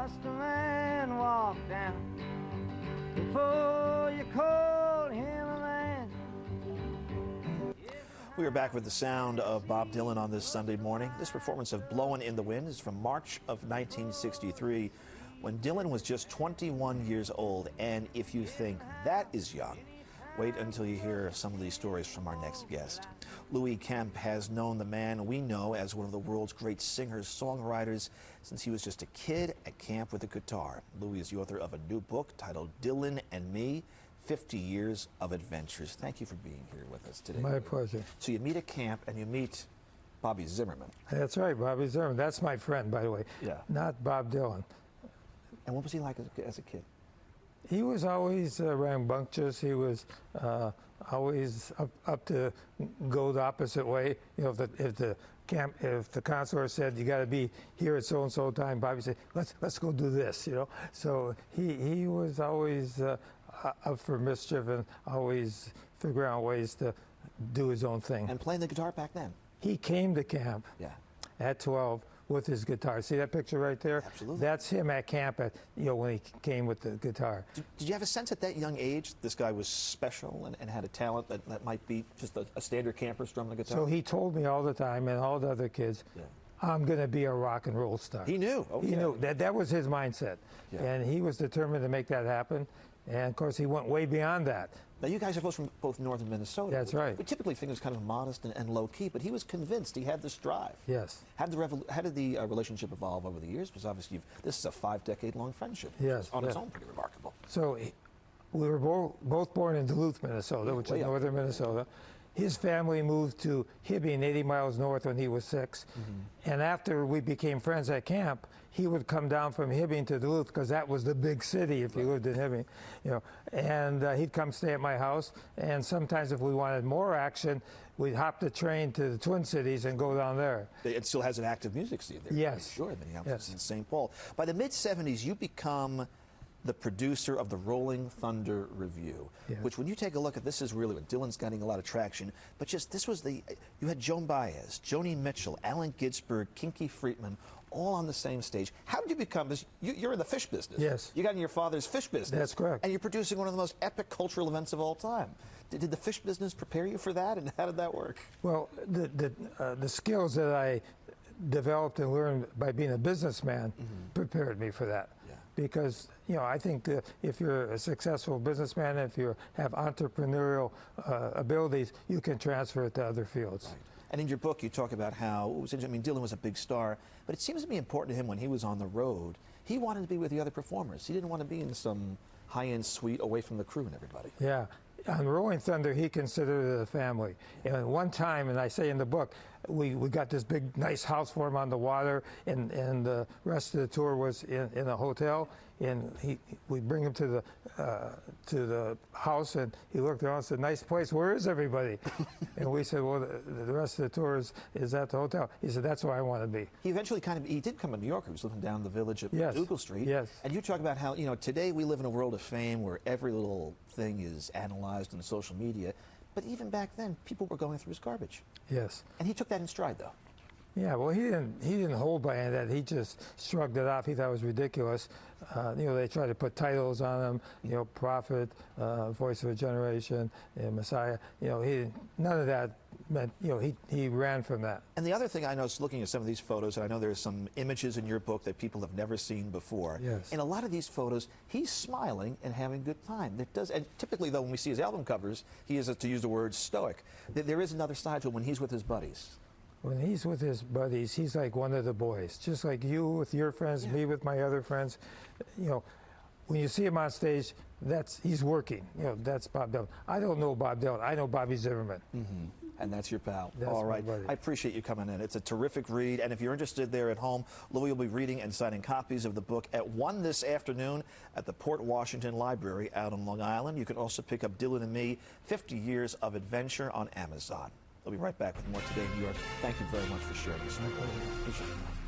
watched a man walk down before you called him a man. We are back with the sound of Bob Dylan on this Sunday morning. This performance of Blowin' in the Wind is from March of 1963, when Dylan was just 21 years old. And if you think that is young, wait until you hear some of these stories from our next guest. Louie Kemp has known the man we know as one of the world's great singers, songwriters, since he was just a kid at camp with a guitar. Louie is the author of a new book titled Dylan and Me, 50 Years of Adventures. Thank you for being here with us today. My pleasure. So you meet at camp and you meet Bobby Zimmerman. That's right, Bobby Zimmerman. That's my friend, by the way. Yeah. Not Bob Dylan. And what was he like as a kid? He was always rambunctious. He was always up to go the opposite way. You know, if the counselor said you got to be here at so and so time, Bobby said, let's go do this. You know, so he was always up for mischief and always figuring out ways to do his own thing. And playing the guitar back then. He came to camp at 12 with his guitar. See that picture right there? Absolutely. That's him at camp when he came with the guitar. Did you have a sense at that young age this guy was special and had a talent that might be just a standard camper strumming the guitar? So he told me all the time, and all the other kids, I'm going to be a rock and roll star. He knew. Okay. He knew. That was his mindset. Yeah. And he was determined to make that happen. And, of course, he went way beyond that. Now, you guys are both from northern Minnesota. That's right. We typically think it's kind of modest and low-key, but he was convinced he had this drive. Yes. How did the relationship evolve over the years? Because obviously this is a 5-decade-long friendship. Yes. On its own, pretty remarkable. So we were both born in Duluth, Minnesota, which is northern Minnesota. His family moved to Hibbing, 80 miles north, when he was 6. Mm-hmm. And after we became friends at camp, he would come down from Hibbing to Duluth because that was the big city if you lived in Hibbing, you know. And he'd come stay at my house. And sometimes, if we wanted more action, we'd hop the train to the Twin Cities and go down there. It still has an active music scene there. Yes. Sure, Minneapolis and St. Paul. By the mid-'70s, you become the producer of the Rolling Thunder Review, which when you take a look at this is really what Dylan's getting a lot of traction, but just this was you had Joan Baez, Joni Mitchell, Allen Ginsberg, Kinky Friedman, all on the same stage. How did you become this? You're in the fish business. Yes. You got in your father's fish business. That's correct. And you're producing one of the most epic cultural events of all time. Did the fish business prepare you for that, and how did that work? Well, the skills that I developed and learned by being a businessman prepared me for that. Yeah. Because, you know, I think that if you're a successful businessman, if you have entrepreneurial abilities, you can transfer it to other fields. Right. And in your book, you talk about how, Dylan was a big star, but it seems to be important to him when he was on the road, he wanted to be with the other performers. He didn't want to be in some high-end suite away from the crew and everybody. Yeah. On Rolling Thunder, he considered it a family. And one time, and I say in the book, we got this big, nice house for him on the water, and the rest of the tour was in a hotel. And we bring him to the house, and he looked around and said, "Nice place. Where is everybody?" And we said, "Well, the rest of the tour is at the hotel." He said, "That's where I want to be." He eventually he did come to New York. He was living down the Village at Dougal Street. Yes. And you talk about how, today we live in a world of fame where every little thing is analyzed on social media. But even back then, people were going through his garbage. Yes. And he took that in stride, though. Yeah, well, he didn't hold by any of that. He just shrugged it off. He thought it was ridiculous. They tried to put titles on him, prophet, voice of a generation, Messiah. None of that meant, he ran from that. And the other thing I noticed looking at some of these photos, and I know there's some images in your book that people have never seen before. Yes. In a lot of these photos, he's smiling and having a good time. And typically, though, when we see his album covers, he is, to use the word, stoic. There is another side to him when he's with his buddies. When he's with his buddies, he's like one of the boys, just like you with your friends, me with my other friends. When you see him on stage, he's working. That's Bob Dylan. I don't know Bob Dylan. I know Bobby Zimmerman. Mm-hmm. And that's your pal. That's all right. I appreciate you coming in. It's a terrific read. And if you're interested there at home, Louie will be reading and signing copies of the book at 1 this afternoon at the Port Washington Library out on Long Island. You can also pick up Dylan and Me, 50 Years of Adventure on Amazon. We'll be right back with more Today in New York. Thank you very much for sharing this. My pleasure. Appreciate it.